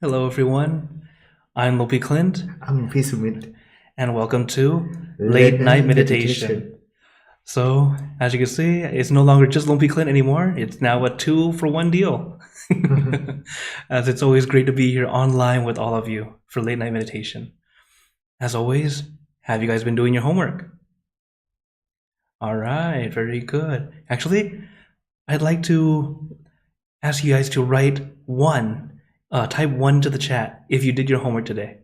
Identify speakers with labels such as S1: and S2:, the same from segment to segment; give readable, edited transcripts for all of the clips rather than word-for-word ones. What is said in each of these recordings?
S1: Hello, everyone. I'm Lopi Clint,
S2: I'm Pisumit.
S1: and welcome to
S2: Late
S1: Late Night
S2: night
S1: Meditation. So, as you can see, it's no longer just Lumpy Clint anymore. It's now a 2-for-1 deal. As it's always great to be here online with all of you for Late Night Meditation. As always, have you guys been doing your homework? All right, very good. Actually, I'd like to ask you guys to write type 1 to the chat if you did your homework today.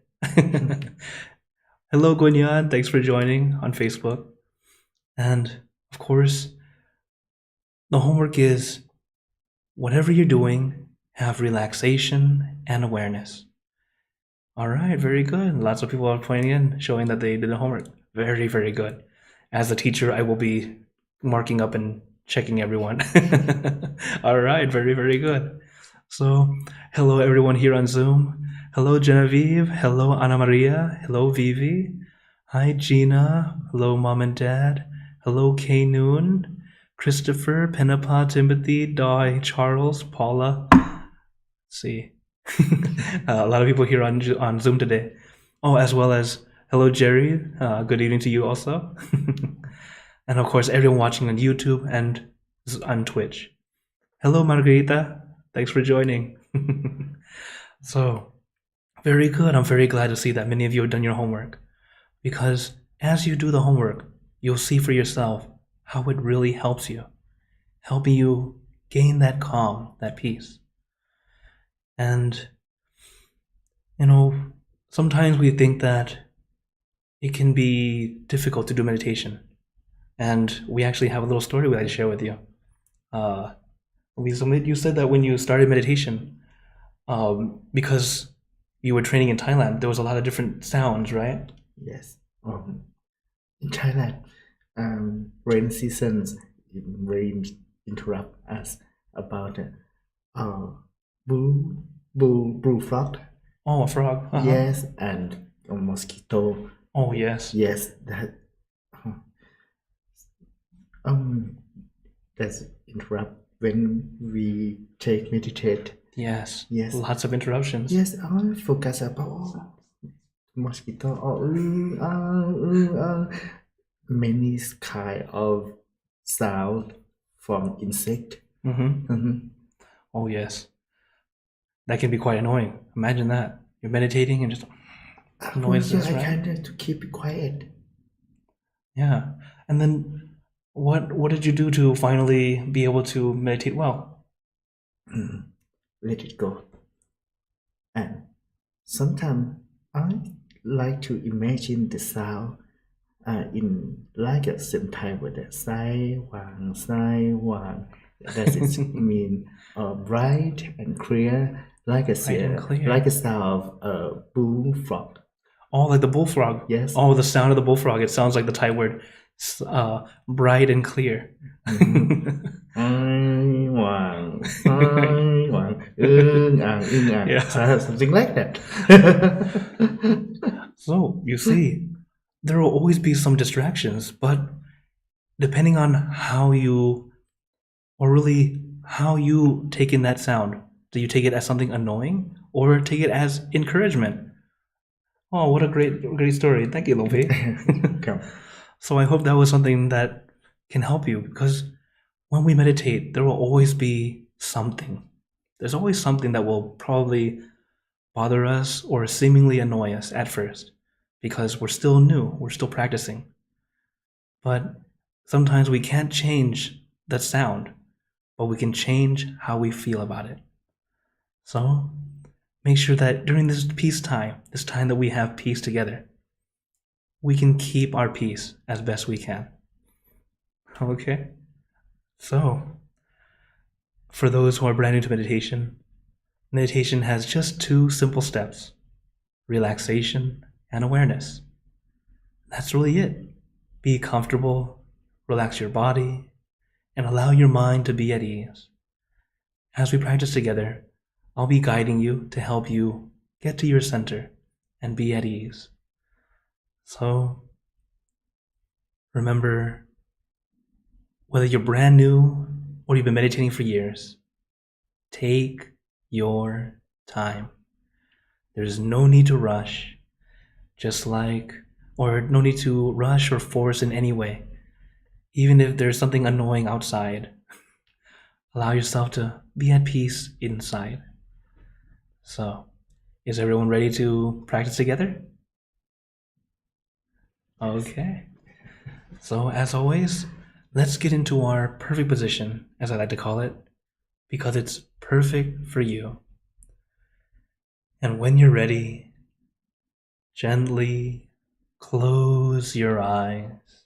S1: Hello, Gwenyan. Thanks for joining on Facebook. And of course, the homework is whatever you're doing, have relaxation and awareness. All right, very good. Lots of people are pointing in, showing that they did the homework. Very, very good. As a teacher, I will be marking up and checking everyone. All right, very, very good. So, hello everyone here on Zoom. Hello Genevieve. Hello Ana Maria. Hello Vivi. Hi Gina. Hello Mom and Dad. Hello K Noon. Christopher, Penapa, Timothy, Doi, Charles, Paula. Let's see. A lot of people here on Zoom today. Oh, as well as hello Jerry. Good evening to you also. And of course, everyone watching on YouTube and on Twitch. Hello, Margarita. Thanks for joining. So, very good. I'm very glad to see that many of you have done your homework. Because as you do the homework, you'll see for yourself how it really helps you, helping you gain that calm, that peace. And, sometimes we think that it can be difficult to do meditation. And we actually have a little story we'd like to share with you. You said that when you started meditation, because you were training in Thailand, there was a lot of different sounds, right?
S2: Yes. In Thailand, rain seasons rain interrupt us about blue frog.
S1: Oh, a frog. Uh-huh.
S2: Yes, and a mosquito.
S1: Oh, yes.
S2: Yes, that's interrupt when we take meditate.
S1: Yes.
S2: Yes.
S1: Lots of interruptions.
S2: Yes, I focus about mosquito or many kind of sound from insect.
S1: Oh, yes. That can be quite annoying. Imagine that. You're meditating and just noises,
S2: I
S1: right?
S2: kind of to keep it quiet.
S1: Yeah. And then what did you do to finally be able to meditate well?
S2: Let it go. And sometimes I like to imagine the sound in like a same time with the sai wang. That is mean bright and clear, like a sound of bullfrog.
S1: Oh, like the bullfrog.
S2: Yes.
S1: Oh, the sound of the bullfrog. It sounds like the Thai word, bright and clear.
S2: Yeah. Something like that.
S1: So, you see, there will always be some distractions, but depending on how you take in that sound, do you take it as something annoying or take it as encouragement? Oh, what a great story. Thank you, Lumpy. So I hope that was something that can help you, because when we meditate, there will always be something. There's always something that will probably bother us or seemingly annoy us at first, because we're still new, we're still practicing. But sometimes we can't change the sound, but we can change how we feel about it. So make sure that during this peace time, this time that we have peace together, we can keep our peace as best we can. Okay? So, for those who are brand new to meditation has just 2 simple steps: relaxation and awareness. That's really it. Be comfortable, relax your body, and allow your mind to be at ease. As we practice together, I'll be guiding you to help you get to your center and be at ease. So, remember, whether you're brand new or you've been meditating for years, take your time. There's no need to rush, or no need to rush or force in any way. Even if there's something annoying outside, allow yourself to be at peace inside. So, is everyone ready to practice together? Okay. So, as always, let's get into our perfect position, as I like to call it, because it's perfect for you. And when you're ready, gently close your eyes.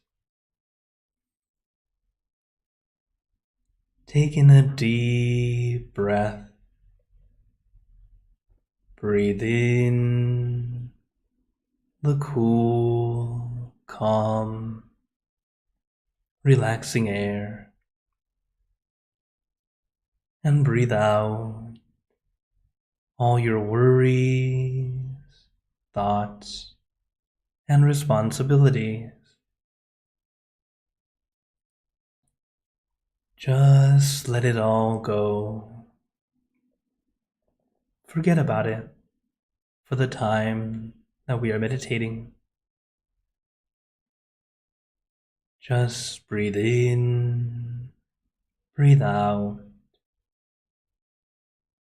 S1: Take in a deep breath. Breathe in the cool, calm, relaxing air. And breathe out all your worries, thoughts, and responsibilities. Just let it all go. Forget about it for the time that we are meditating. Just breathe in, breathe out.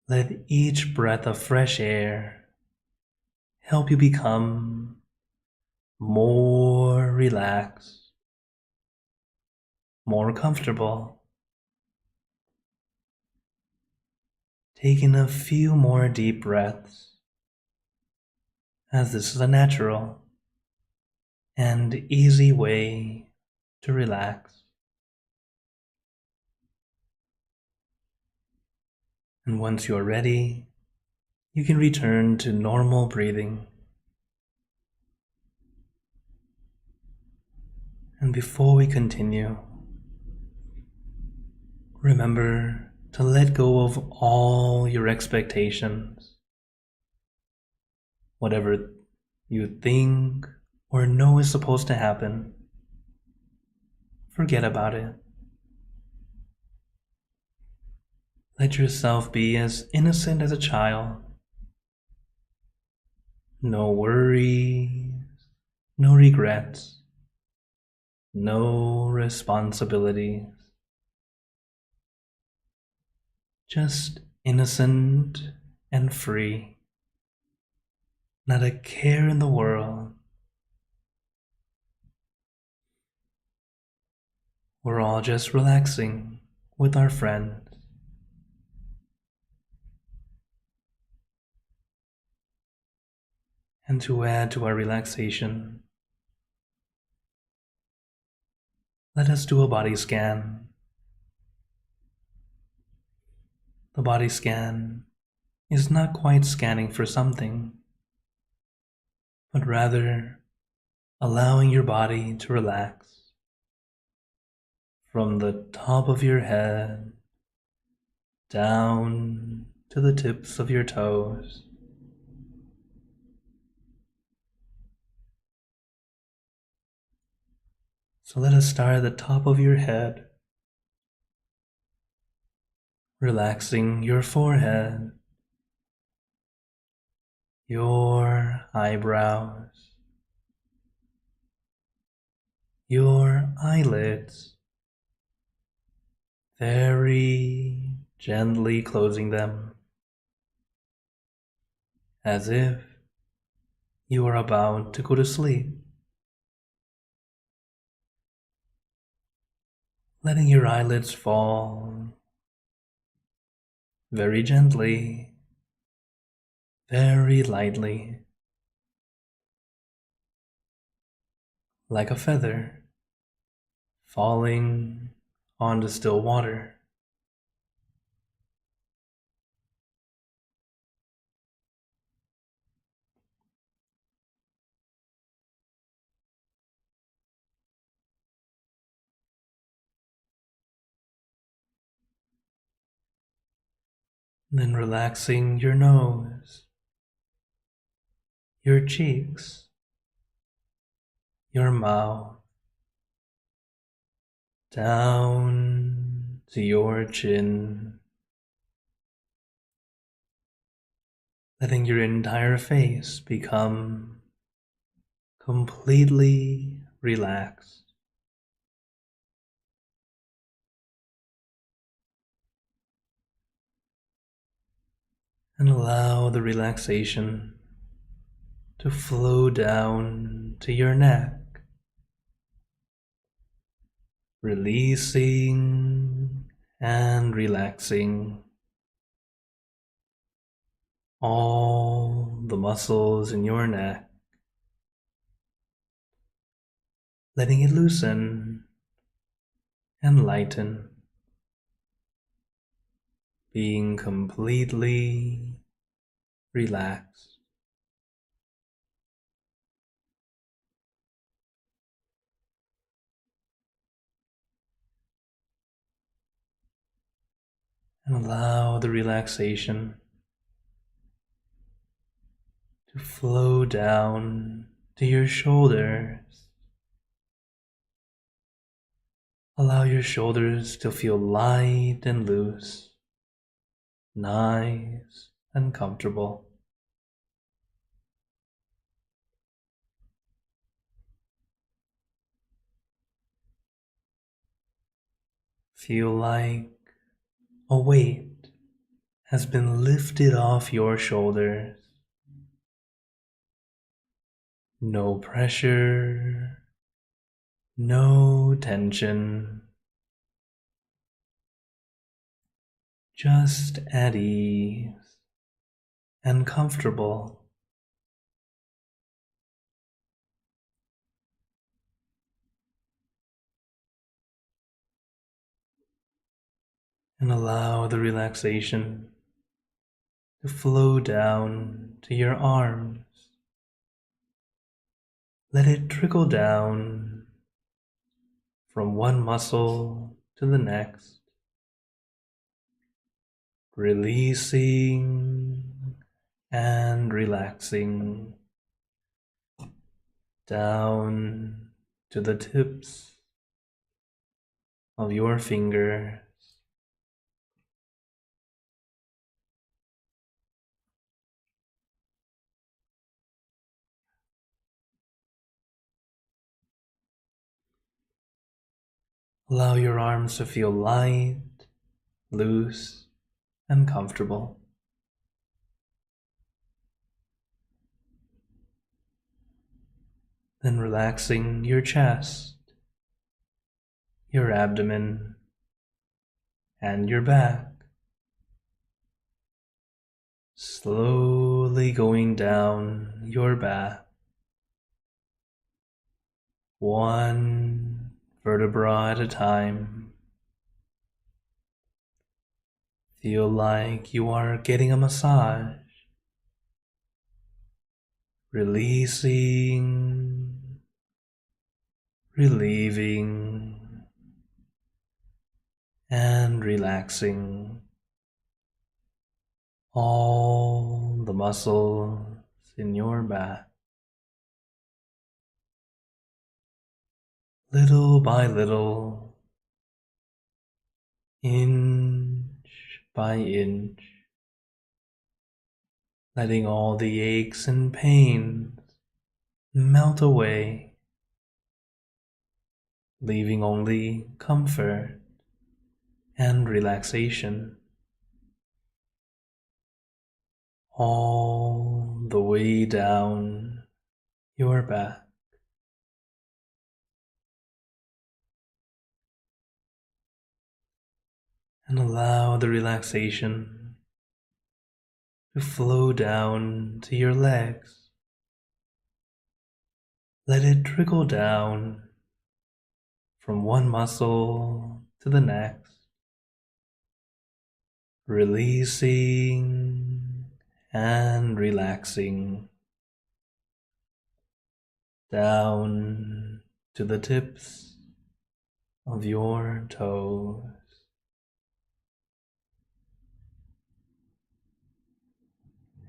S1: Let each breath of fresh air help you become more relaxed, more comfortable. Taking a few more deep breaths, as this is a natural and easy way to relax. And once you're ready, you can return to normal breathing. And before we continue, remember to let go of all your expectations. Whatever you think or know is supposed to happen, forget about it. Let yourself be as innocent as a child. No worries, no regrets, no responsibilities. Just innocent and free. Not a care in the world. We're all just relaxing with our friends. And to add to our relaxation, let us do a body scan. The body scan is not quite scanning for something, but rather allowing your body to relax from the top of your head down to the tips of your toes. So let us start at the top of your head, relaxing your forehead, your eyebrows, your eyelids, very gently closing them, as if you are about to go to sleep. Letting your eyelids fall very gently, very lightly, like a feather falling onto still water. Then relaxing your nose, your cheeks, your mouth, down to your chin. letting your entire face become completely relaxed. And allow the relaxation to flow down to your neck, releasing and relaxing all the muscles in your neck, letting it loosen and lighten, being completely relaxed. And allow the relaxation to flow down to your shoulders. Allow your shoulders to feel light and loose, nice and comfortable. Feel like a weight has been lifted off your shoulders. No pressure, no tension, just at ease and comfortable. And allow the relaxation to flow down to your arms. Let it trickle down from one muscle to the next, releasing and relaxing down to the tips of your fingers. Allow your arms to feel light, loose, and comfortable. Then relaxing your chest, your abdomen, and your back. Slowly going down your back, one vertebra at a time. Feel like you are getting a massage, releasing, relieving, and relaxing all the muscles in your back. Little by little, inch by inch, letting all the aches and pains melt away, leaving only comfort and relaxation all the way down your back. And allow the relaxation to flow down to your legs. Let it trickle down from one muscle to the next, releasing and relaxing down to the tips of your toes.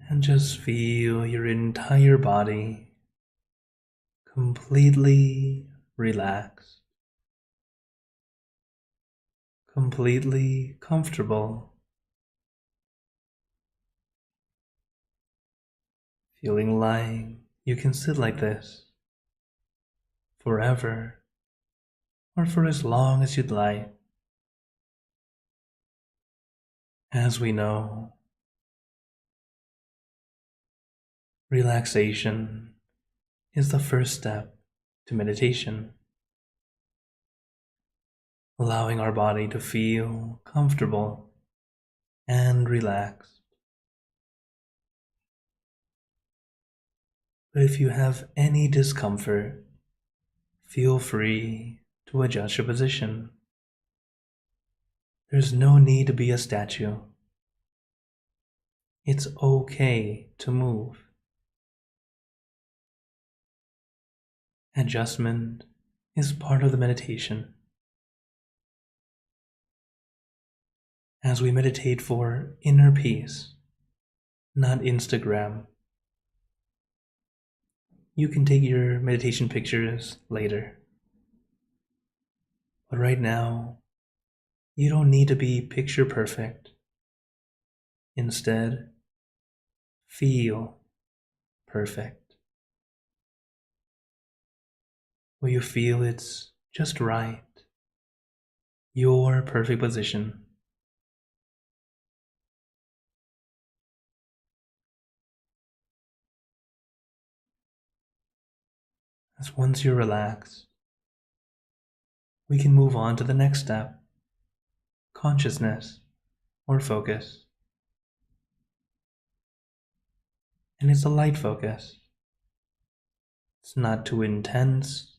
S1: And just feel your entire body completely relaxed, completely comfortable, feeling like you can sit like this forever or for as long as you'd like. As we know, relaxation is the first step to meditation, allowing our body to feel comfortable and relaxed. But if you have any discomfort, feel free to adjust your position. There's no need to be a statue. It's okay to move. Adjustment is part of the meditation. As we meditate for inner peace, not Instagram. You can take your meditation pictures later. But right now, you don't need to be picture perfect. Instead, feel perfect. Where you feel it's just right. Your perfect position. As once you're relaxed, we can move on to the next step, consciousness or focus. And it's a light focus. It's not too intense,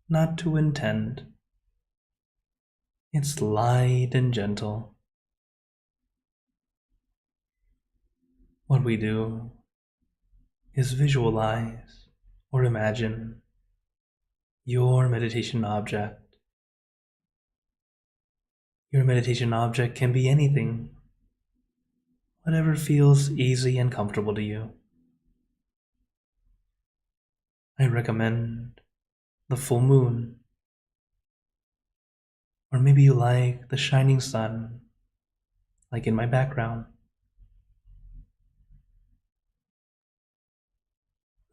S1: not too intent. It's light and gentle. What we do is visualize or imagine your meditation object. Your meditation object can be anything, whatever feels easy and comfortable to you. I recommend the full moon, or maybe you like the shining sun, like in my background.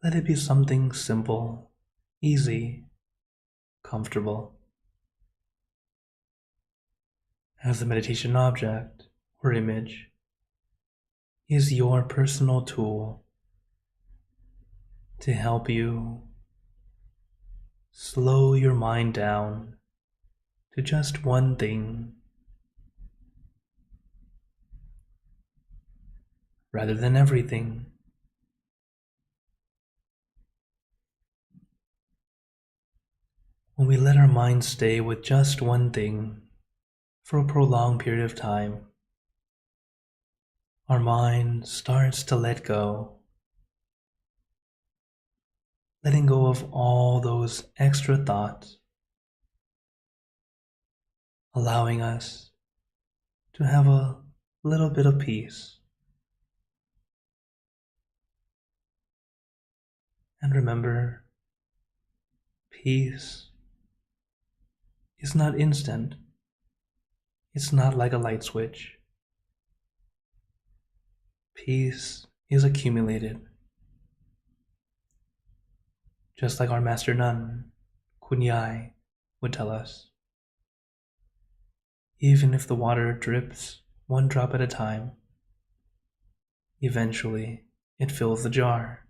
S1: Let it be something simple, easy, comfortable. As the meditation object or image is your personal tool to help you slow your mind down to just one thing rather than everything. When we let our mind stay with just one thing for a prolonged period of time, our mind starts to let go, letting go of all those extra thoughts, allowing us to have a little bit of peace. And remember, peace is not instant. It's not like a light switch. Peace is accumulated. Just like our master nun, Kunyai, would tell us. Even if the water drips one drop at a time, eventually it fills the jar.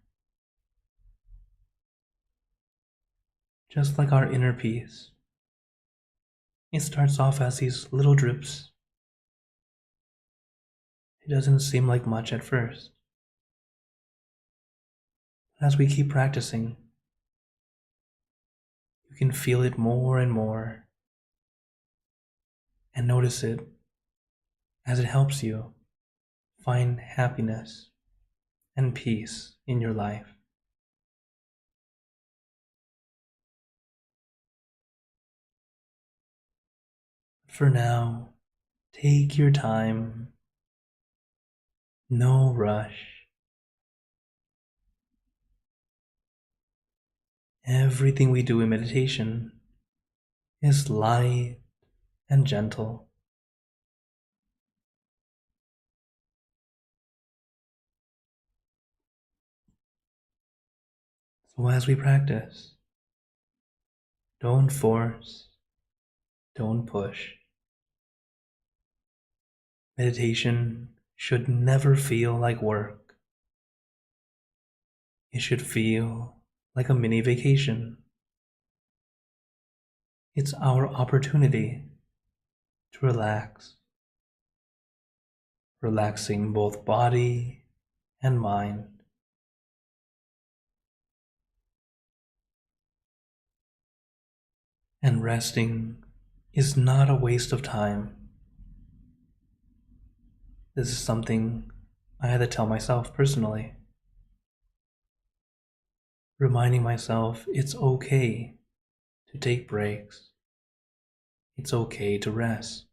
S1: Just like our inner peace, it starts off as these little drips. It doesn't seem like much at first. As we keep practicing, you can feel it more and more, and notice it as it helps you find happiness and peace in your life. For now, take your time. No rush. Everything we do in meditation is light and gentle. So as we practice, don't force, don't push. Meditation should never feel like work. It should feel like a mini vacation. It's our opportunity to relax, relaxing both body and mind. And resting is not a waste of time. This is something I had to tell myself personally, reminding myself it's okay to take breaks. It's okay to rest.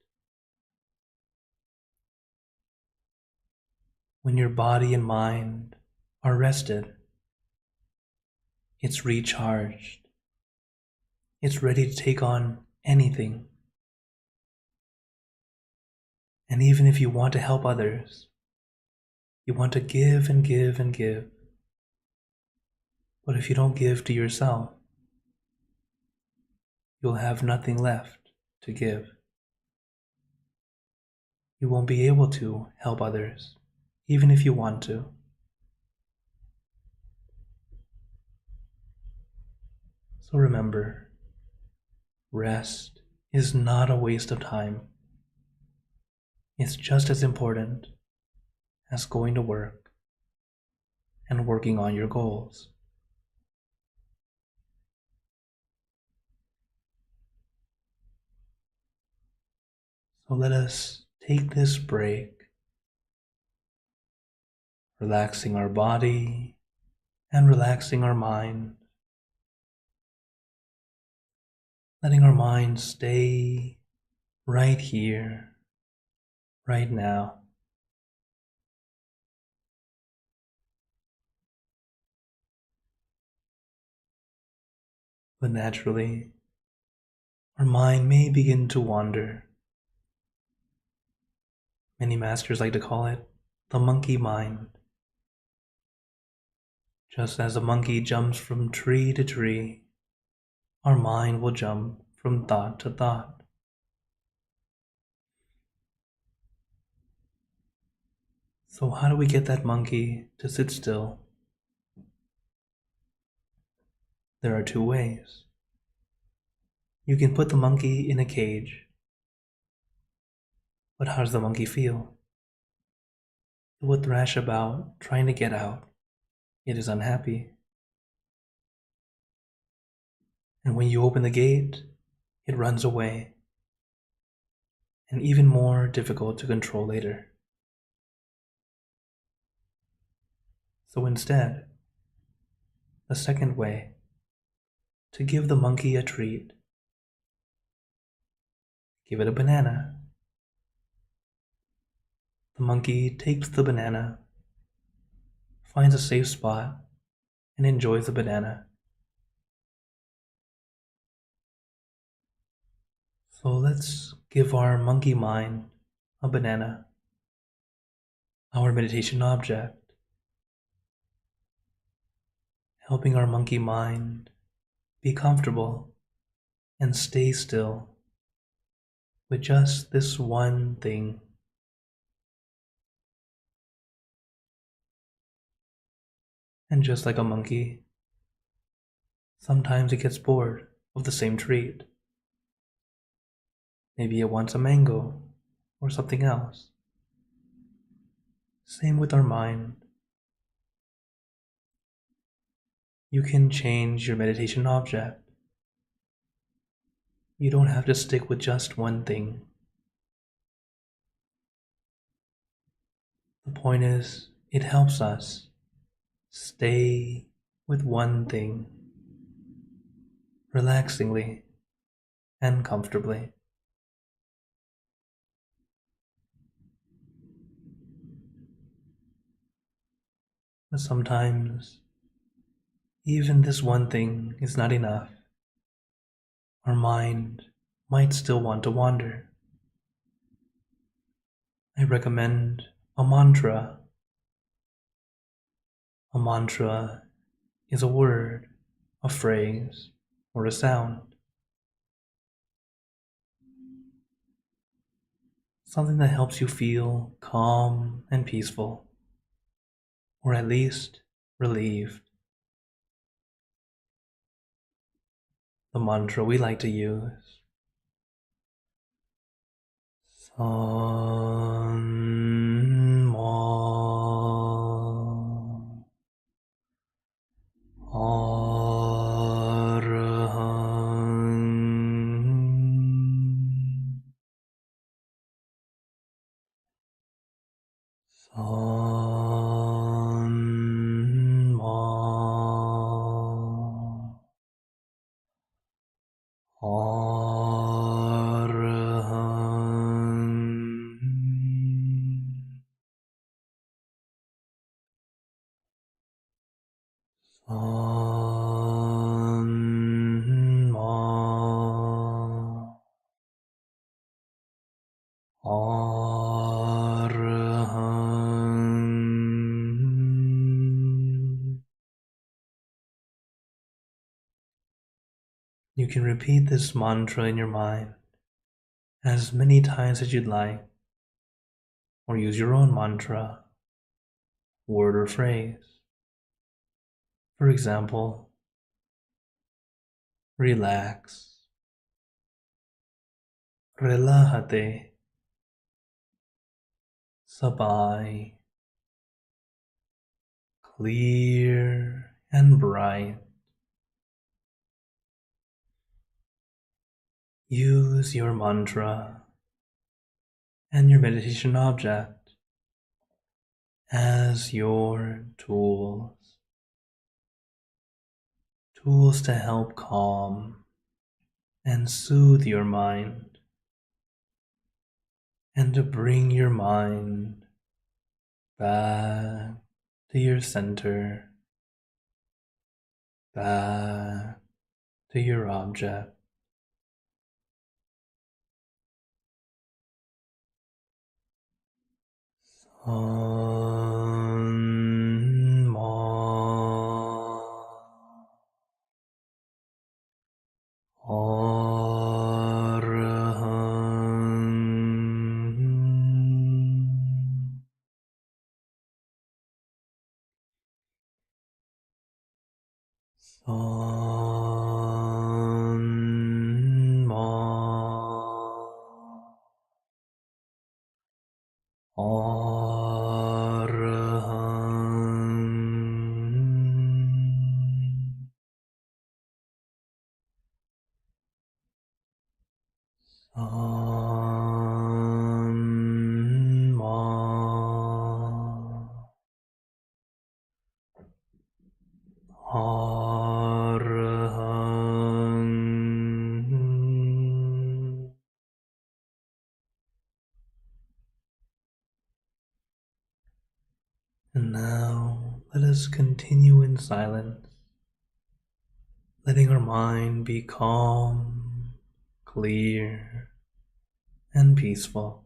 S1: When your body and mind are rested, it's recharged. It's ready to take on anything. And even if you want to help others, you want to give and give and give. But if you don't give to yourself, you'll have nothing left to give. You won't be able to help others, even if you want to. So remember, rest is not a waste of time. It's just as important as going to work and working on your goals. So let us take this break, relaxing our body and relaxing our mind, letting our mind stay right here, right now. But naturally, our mind may begin to wander. Many masters like to call it the monkey mind. Just as a monkey jumps from tree to tree, our mind will jump from thought to thought. So how do we get that monkey to sit still? There are two ways. You can put the monkey in a cage. But how does the monkey feel? It will thrash about, trying to get out. It is unhappy. And when you open the gate, it runs away. And even more difficult to control later. So instead, the second way, to give the monkey a treat. Give it a banana. The monkey takes the banana, finds a safe spot, and enjoys the banana. So let's give our monkey mind a banana, our meditation object, helping our monkey mind be comfortable and stay still with just this one thing. And just like a monkey, sometimes it gets bored of the same treat. Maybe it wants a mango or something else. Same with our mind. You can change your meditation object. You don't have to stick with just one thing. The point is, it helps us stay with one thing, relaxingly and comfortably. But sometimes, even this one thing is not enough. Our mind might still want to wander. I recommend a mantra. A mantra is a word a phrase, or a sound. Something that helps you feel calm and peaceful, or at least relieved. The mantra we like to use: San Ma Arahang San Ma Arahang San Ma Arahang. You can repeat this mantra in your mind as many times as you'd like, or use your own mantra, word or phrase. For example, relax, relájate, sabay, clear and bright. Use your mantra and your meditation object as your tools to help calm and soothe your mind, and to bring your mind back to your center, back to your object. San Ma Arahang San Ma Arahang San Ma Arahang. And now let us continue in silence, letting our mind be calm, clear, and peaceful.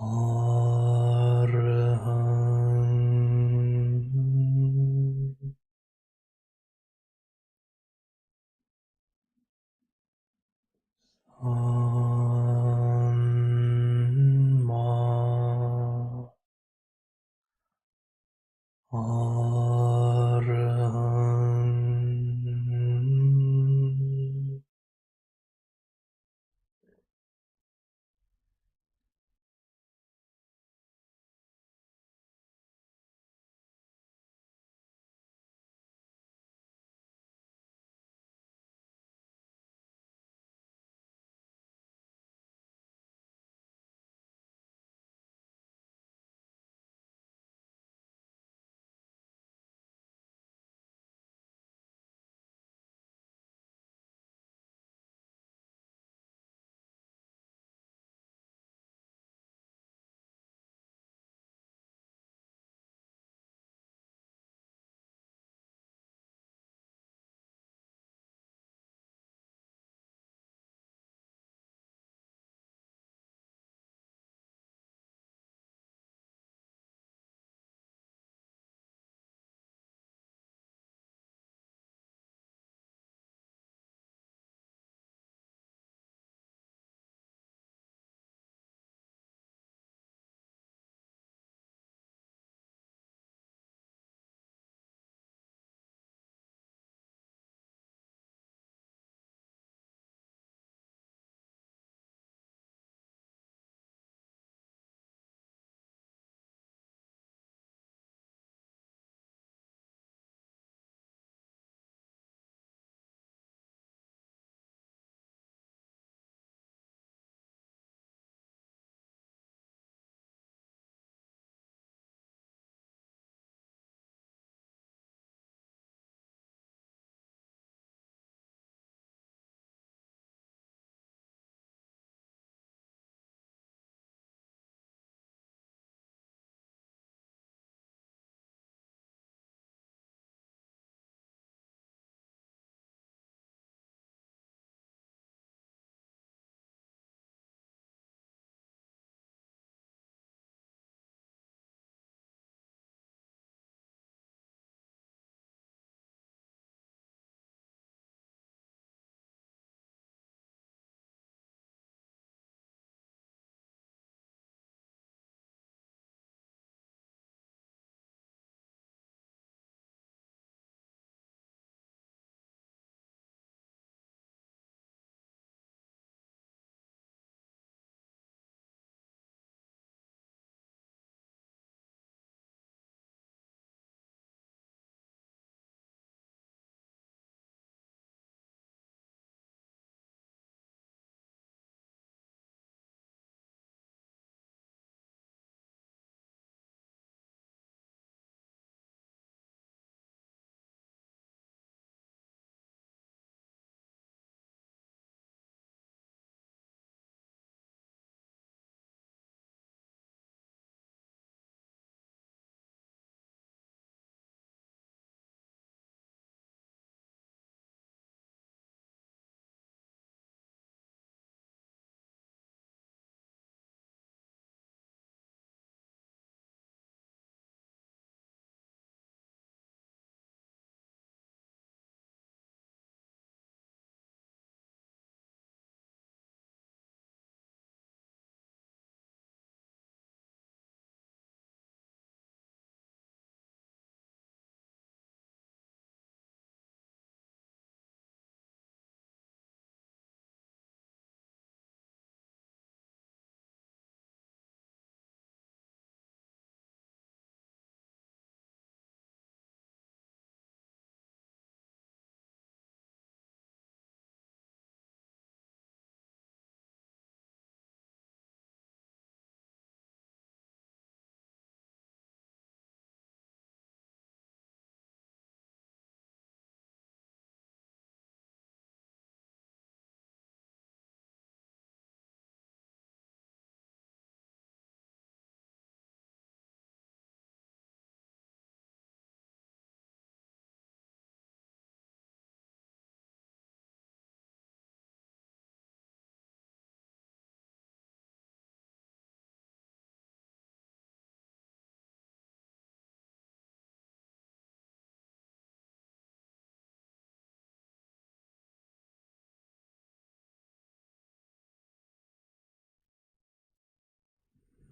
S1: Arhang. Ma. Arhang.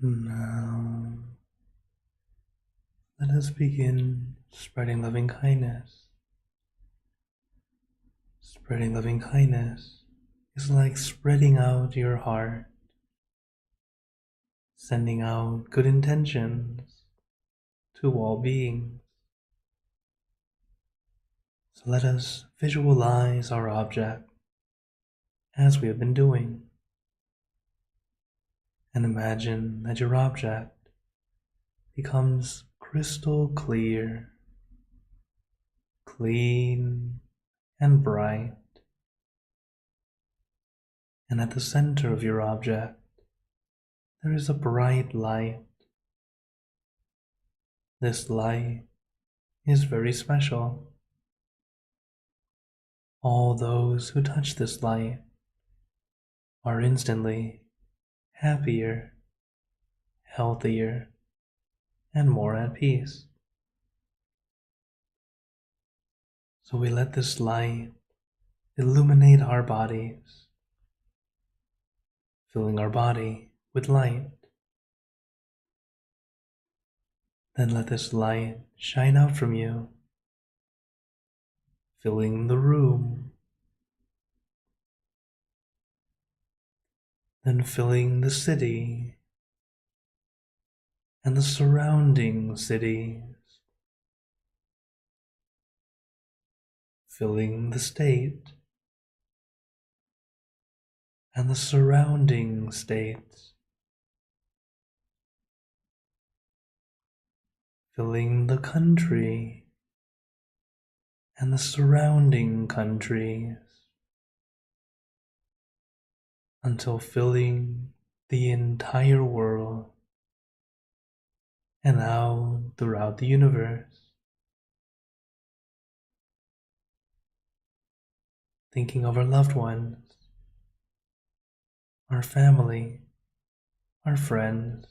S1: Now, let us begin spreading loving kindness. Spreading loving kindness is like spreading out your heart, sending out good intentions to all beings. So let us visualize our object as we have been doing, and imagine that your object becomes crystal clear, clean, and bright. And at the center of your object, there is a bright light. This light is very special. All those who touch this light are instantly happier, healthier, and more at peace. So we let this light illuminate our bodies, filling our body with light. Then let this light shine out from you, filling the room, then filling the city and the surrounding cities, filling the state and the surrounding states, filling the country and the surrounding countries, until filling the entire world and out throughout the universe. Thinking of our loved ones, our family, our friends,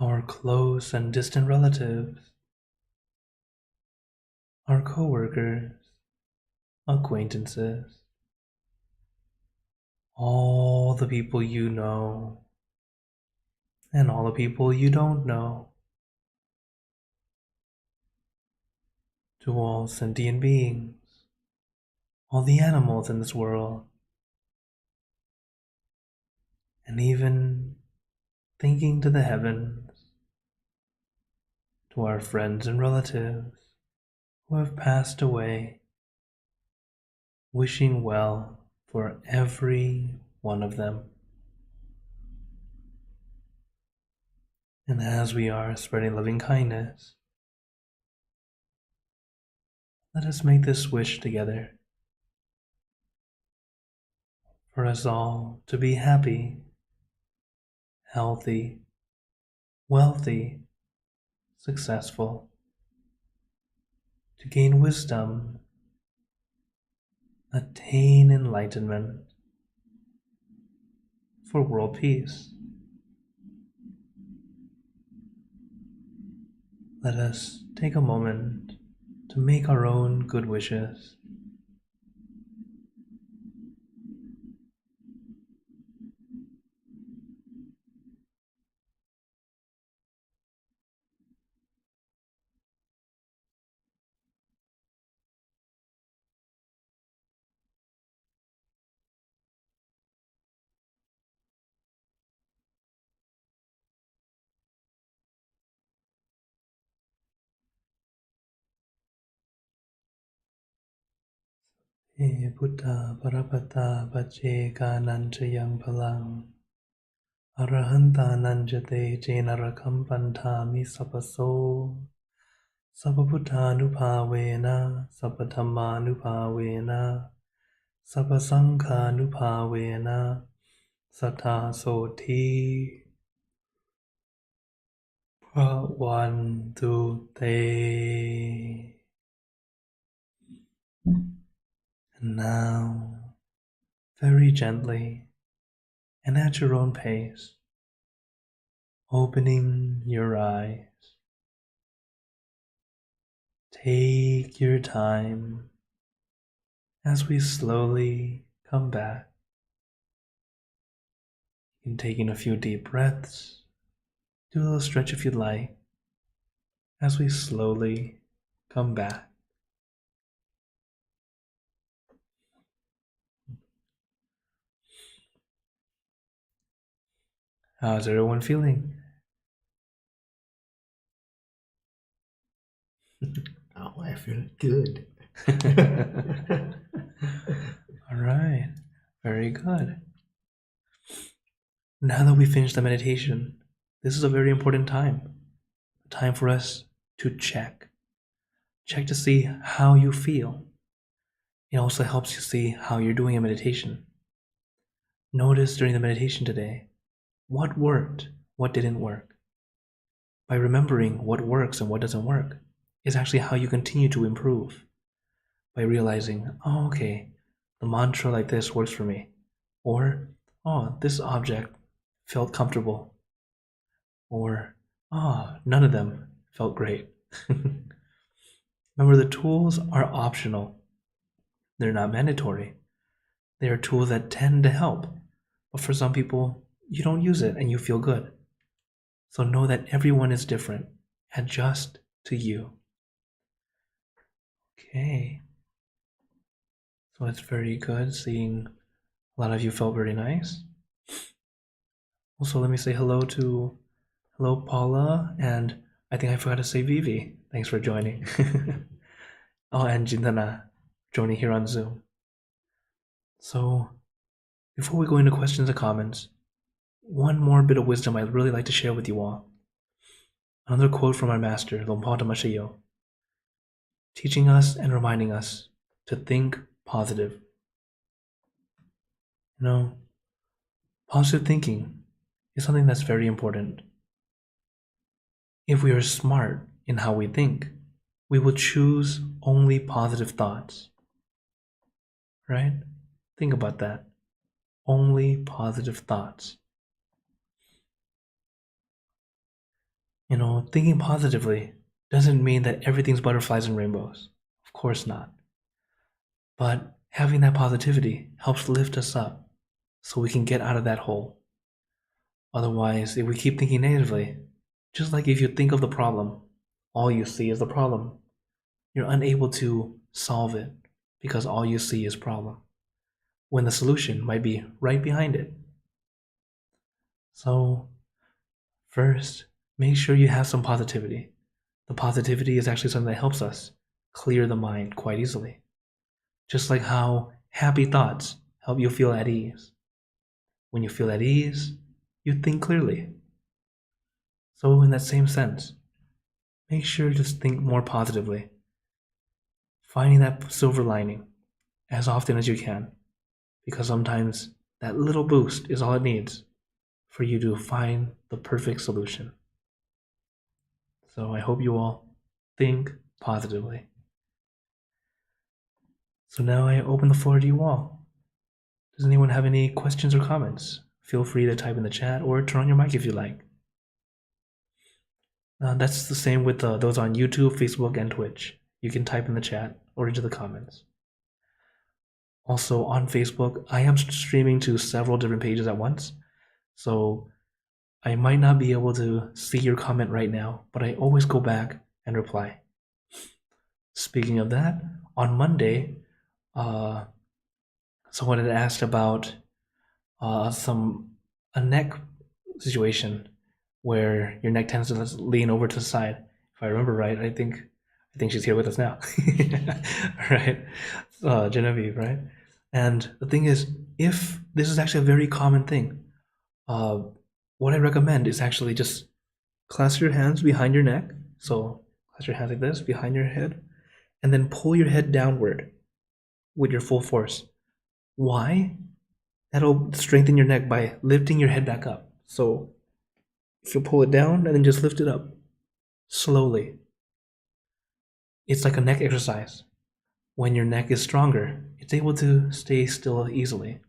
S1: our close and distant relatives, our co-workers, acquaintances, all the people you know, and all the people you don't know, to all sentient beings, all the animals in this world, and even thinking to the heavens, to our friends and relatives who have passed away, wishing well for every one of them. And as we are spreading loving kindness, let us make this wish together for us all to be happy, healthy, wealthy, successful, to gain wisdom, attain enlightenment, for world peace. Let us take a moment to make our own good wishes. Buddha Parapata Pache Kananchayang Palang Arahanta Nanjate Jenarakam Pantami Sapaso Sapaputanupavena Sapatamanupavena Sapasankhanupavena Sata Soti Bhavantu Te. And now, very gently and at your own pace, opening your eyes. Take your time as we slowly come back. In taking a few deep breaths, do a little stretch if you'd like, as we slowly come back. How's everyone feeling?
S2: Oh, I feel good.
S1: All right, very good. Now that we finished the meditation, this is a very important time. A time for us to check. Check to see how you feel. It also helps you see how you're doing in meditation. Notice during the meditation today, what worked, what didn't work. By remembering what works and what doesn't work is actually how you continue to improve. By realizing, oh, okay, the mantra like this works for me. Or, oh, this object felt comfortable. Or, oh, none of them felt great. Remember, the tools are optional. They're not mandatory. They are tools that tend to help. But for some people, you don't use it and you feel good. So know that everyone is different. Adjust to you. Okay. So it's very good seeing a lot of you felt very nice. Also, let me say hello Paula, and I think I forgot to say Vivi. Thanks for joining. Oh, and Jindana joining here on Zoom. So, before we go into questions and comments, one more bit of wisdom I'd really like to share with you all. Another quote from our master, Lompa Damashayo, teaching us and reminding us to think positive. Positive thinking is something that's very important. If we are smart in how we think, we will choose only positive thoughts. Right? Think about that. Only positive thoughts. Thinking positively doesn't mean that everything's butterflies and rainbows. Of course not. But having that positivity helps lift us up so we can get out of that hole. Otherwise, if we keep thinking negatively, just like if you think of the problem, all you see is the problem. You're unable to solve it because all you see is problem, when the solution might be right behind it. So, first, make sure you have some positivity. The positivity is actually something that helps us clear the mind quite easily. Just like how happy thoughts help you feel at ease. When you feel at ease, you think clearly. So in that same sense, make sure to think more positively, finding that silver lining as often as you can, because sometimes that little boost is all it needs for you to find the perfect solution. So I hope you all think positively. So now I open the floor to you all. Does anyone have any questions or comments? Feel free to type in the chat or turn on your mic if you like. That's the same with those on YouTube, Facebook, and Twitch. You can type in the chat or into the comments. Also on Facebook, I am streaming to several different pages at once, so I might not be able to see your comment right now, but I always go back and reply. Speaking of that, on Monday, someone had asked about a neck situation where your neck tends to lean over to the side. If I remember right, I think she's here with us now. Right? Genevieve, right? And the thing is, if this is actually a very common thing, what I recommend is actually just clasp your hands behind your neck. So clasp your hands like this behind your head, and then pull your head downward with your full force. Why? That'll strengthen your neck by lifting your head back up. So if you pull it down and then just lift it up slowly, it's like a neck exercise. When your neck is stronger, it's able to stay still easily.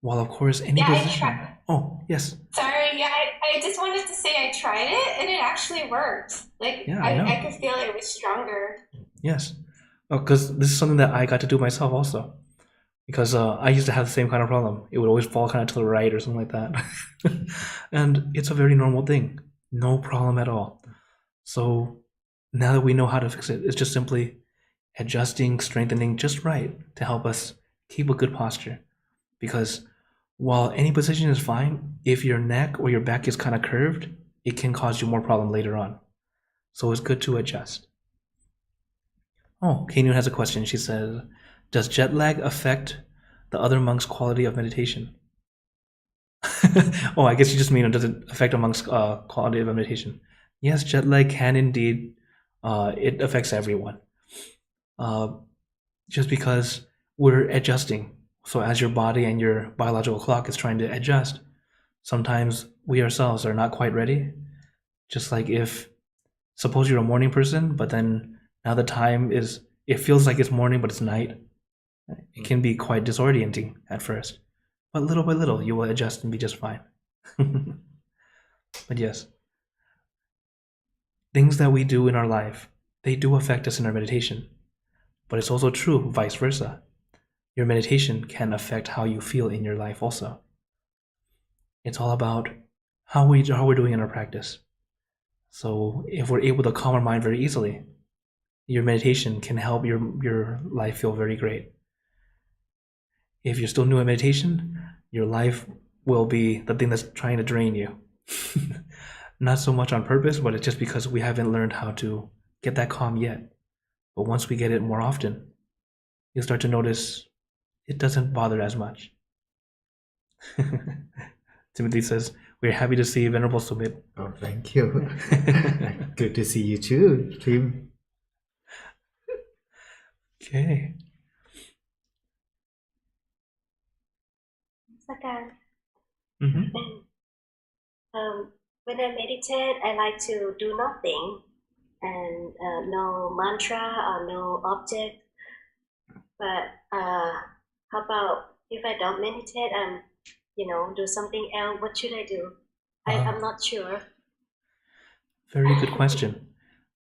S1: While of course any position. Oh, yes.
S3: Sorry, yeah, I just wanted to say I tried it and it actually worked. Like,
S1: Yeah,
S3: I could feel it was stronger.
S1: Yes. Oh, because this is something that I got to do myself also. because I used to have the same kind of problem. It would always fall kind of to the right or something like that. And it's a very normal thing. No problem at all. So now that we know how to fix it, it's just simply adjusting, strengthening just right to help us keep a good posture. Because while any position is fine, if your neck or your back is kind of curved, it can cause you more problem later on. So it's good to adjust. Oh, Kanu has a question. She says, does jet lag affect the other monks' quality of meditation? Oh, I guess you just mean, does it affect a monk's quality of meditation? Yes, jet lag can indeed. It affects everyone. Just because we're adjusting. So as your body and your biological clock is trying to adjust, sometimes we ourselves are not quite ready. Just like if, suppose you're a morning person, but then now the time is, it feels like it's morning, but it's night. It can be quite disorienting at first, but little by little, you will adjust and be just fine. But yes, things that we do in our life, they do affect us in our meditation. But it's also true, vice versa. Your meditation can affect how you feel in your life also. It's all about how we're doing in our practice. So if we're able to calm our mind very easily, your meditation can help your life feel very great. If you're still new at meditation, your life will be the thing that's trying to drain you. Not so much on purpose, but it's just because we haven't learned how to get that calm yet. But once we get it more often, you'll start to notice it doesn't bother as much. Timothy says, we're happy to see Venerable Sumit.
S2: Oh, thank you. Good to see you too, Tim.
S1: Okay.
S4: Sakan,
S1: Mm-hmm.
S4: when I meditate, I like to do nothing and no mantra or no object. But how about if I don't meditate and do something else? What should I do? I'm not sure.
S1: Very good question.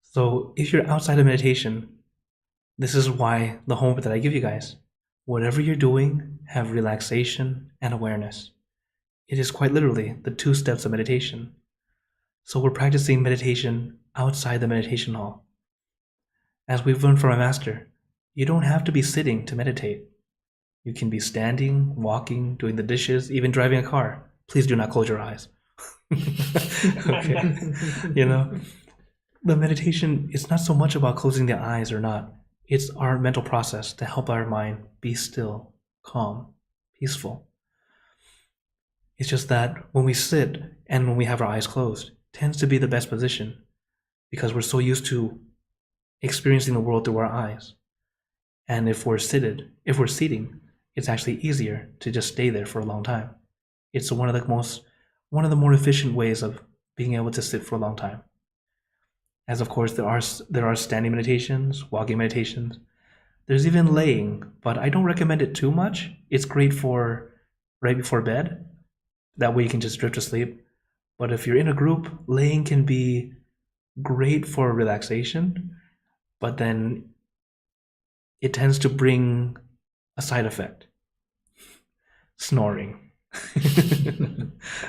S1: So if you're outside of meditation, this is why the homework that I give you guys. Whatever you're doing, have relaxation and awareness. It is quite literally the 2 steps of meditation. So we're practicing meditation outside the meditation hall. As we've learned from our master, you don't have to be sitting to meditate. You can be standing, walking, doing the dishes, even driving a car. Please do not close your eyes. Okay. The meditation, it's not so much about closing the eyes or not. It's our mental process to help our mind be still, calm, peaceful. It's just that when we sit and when we have our eyes closed, tends to be the best position because we're so used to experiencing the world through our eyes. And if we're seating, it's actually easier to just stay there for a long time. It's one of the more efficient ways of being able to sit for a long time. As of course there are standing meditations, walking meditations. There's even laying, but I don't recommend it too much. It's great for right before bed. That way you can just drift to sleep. But if you're in a group, laying can be great for relaxation, but then it tends to bring a side effect. Snoring.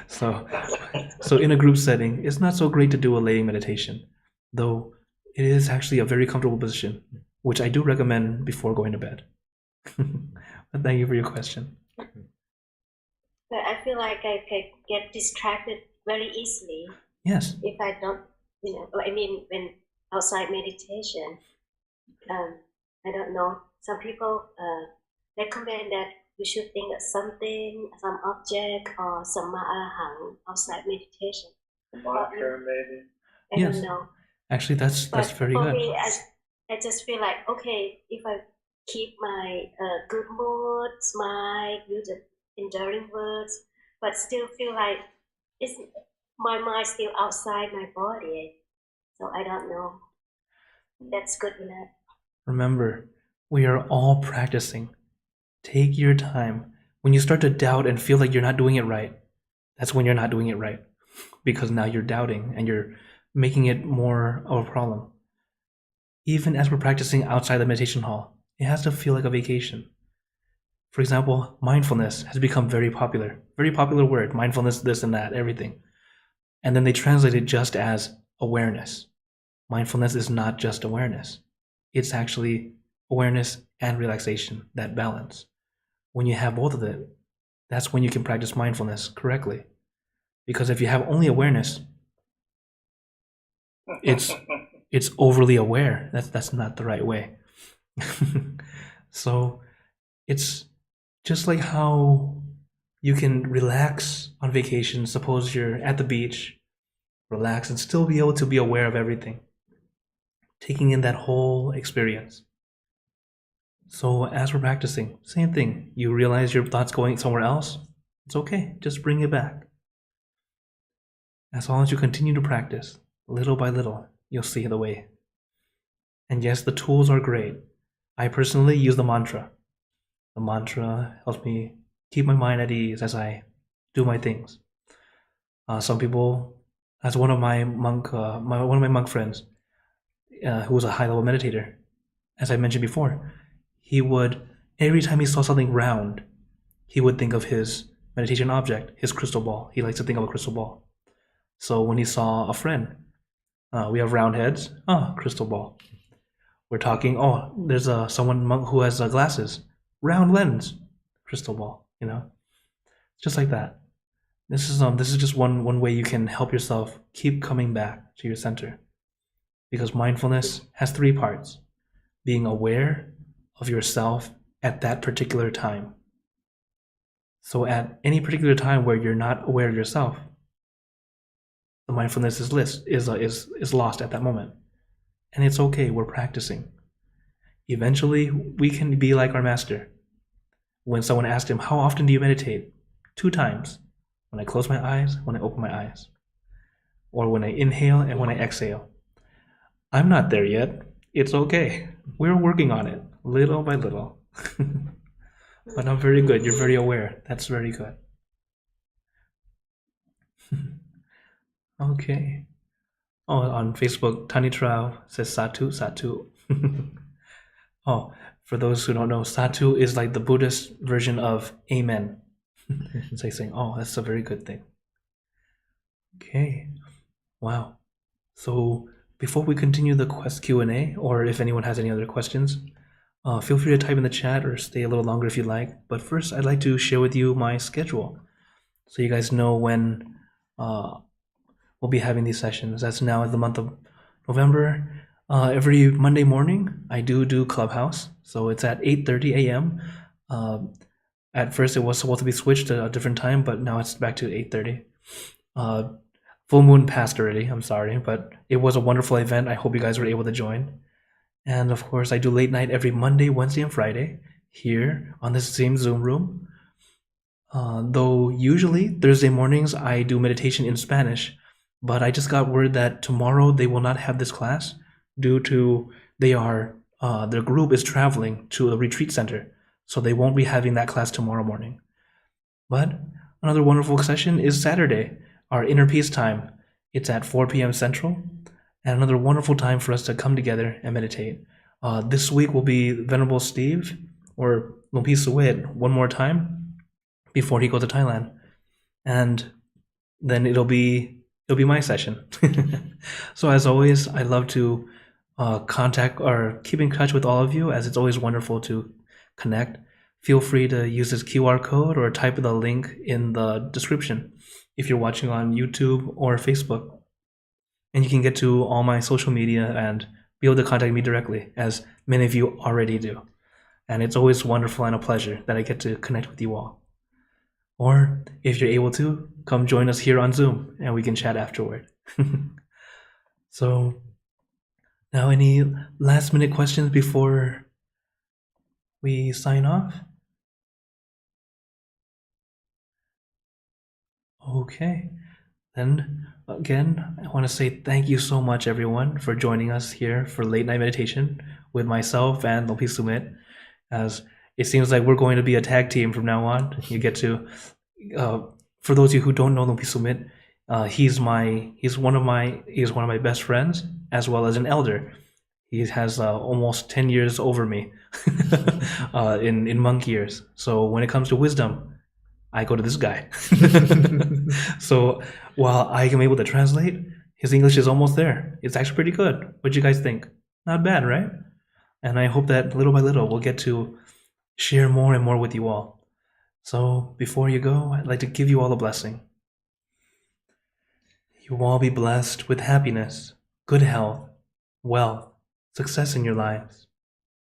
S1: So in a group setting, it's not so great to do a laying meditation, though it is actually a very comfortable position, which I do recommend before going to bed. But thank you for your question.
S4: But I feel like I can get distracted very easily.
S1: Yes.
S4: If I don't, when outside meditation, I don't know. Some people recommend that we should think of something, some object, or some arahant outside meditation.
S5: Mantra, maybe.
S4: I don't know.
S1: Actually, that's very good.
S4: For me, I just feel like, okay, if I keep my good mood, smile, use the enduring words, but still feel like my mind still outside my body. So I don't know. That's good enough.
S1: Remember, we are all practicing. Take your time. When you start to doubt and feel like you're not doing it right, that's when you're not doing it right. Because now you're doubting and you're making it more of a problem. Even as we're practicing outside the meditation hall, it has to feel like a vacation. For example, mindfulness has become very popular word, mindfulness, this and that, everything. And then they translate it just as awareness. Mindfulness is not just awareness. It's actually awareness and relaxation, that balance. When you have both of it, that's when you can practice mindfulness correctly. Because if you have only awareness, it's overly aware. That's not the right way. So it's just like how you can relax on vacation. Suppose you're at the beach, relax, and still be able to be aware of everything, taking in that whole experience. So as we're practicing, same thing. You realize your thoughts going somewhere else, it's okay. Just bring it back. As long as you continue to practice, little by little, you'll see the way. And yes, the tools are great. I personally use the mantra. The mantra helps me keep my mind at ease as I do my things. Some people, as one of my monk friends, who was a high-level meditator, as I mentioned before, he would, every time he saw something round, he would think of his meditation object, his crystal ball. He likes to think of a crystal ball. So when he saw a friend, we have round heads, crystal ball. We're talking, there's someone who has glasses, round lens, crystal ball, just like that. This is just one way you can help yourself keep coming back to your center. Because mindfulness has 3 parts: being aware of yourself at that particular time. So at any particular time where you're not aware of yourself, the mindfulness is lost at that moment. And it's okay, we're practicing. Eventually, we can be like our master. When someone asked him, how often do you meditate? 2 times. When I close my eyes, when I open my eyes. Or when I inhale and when I exhale. I'm not there yet. It's okay. We're working on it, little by little. But I'm very good. You're very aware. That's very good. Okay. On Facebook, Tani Trao says Satu, Satu. For those who don't know, Satu is like the Buddhist version of Amen. It's like saying, that's a very good thing. Okay. Wow. So before we continue the Q&A, or if anyone has any other questions, feel free to type in the chat or stay a little longer if you'd like. But first, I'd like to share with you my schedule, so you guys know when we'll be having these sessions. That's now in the month of November. Every Monday morning, I do Clubhouse. So it's at 8:30 a.m. At first, it was supposed to be switched to a different time, but now it's back to 8:30. Full moon passed already, I'm sorry, but it was a wonderful event. I hope you guys were able to join. And of course, I do late night every Monday, Wednesday, and Friday here on this same Zoom room. Though usually Thursday mornings, I do meditation in Spanish, but I just got word that tomorrow they will not have this class due to their group is traveling to a retreat center, so they won't be having that class tomorrow morning. But another wonderful session is Saturday, our inner peace time. It's at 4 p.m. Central, and another wonderful time for us to come together and meditate. This week will be Venerable Steve, or Lumpy Suwit, one more time before he goes to Thailand, and then it'll be my session. So as always, I love to contact or keep in touch with all of you, as it's always wonderful to connect. Feel free to use this QR code or type the link in the description if you're watching on YouTube or Facebook. And you can get to all my social media and be able to contact me directly, as many of you already do. And it's always wonderful and a pleasure that I get to connect with you all. Or if you're able to, come join us here on Zoom and we can chat afterward. So now, any last minute questions before we sign off? Okay, then again, I want to say thank you so much, everyone, for joining us here for late night meditation with myself and Lumpy Sumit, as it seems like we're going to be a tag team from now on. You get to, for those of you who don't know Lumpy Sumit, he's one of my best friends, as well as an elder. He has almost 10 years over me in monk years. So when it comes to wisdom, I go to this guy. So while I am able to translate, his English is almost there. It's actually pretty good. What do you guys think? Not bad, right? And I hope that little by little we'll get to share more and more with you all. So before you go, I'd like to give you all a blessing. You will all be blessed with happiness, good health, wealth, success in your lives.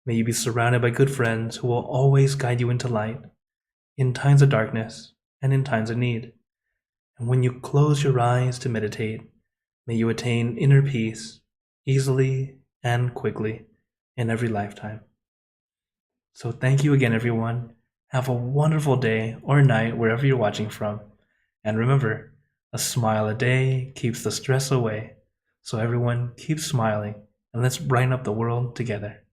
S1: May you be surrounded by good friends who will always guide you into light, in times of darkness and in times of need. And when you close your eyes to meditate, may you attain inner peace easily and quickly in every lifetime. So thank you again, everyone. Have a wonderful day or night wherever you're watching from. And remember, a smile a day keeps the stress away. So everyone, keep smiling and let's brighten up the world together.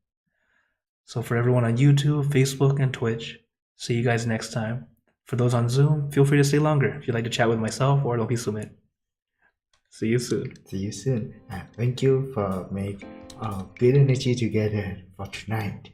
S1: So for everyone on YouTube, Facebook, and Twitch, see you guys next time. For those on Zoom, feel free to stay longer if you'd like to chat with myself or Lopi Sumit. See you soon.
S2: See you soon. Thank you for make good energy together for tonight.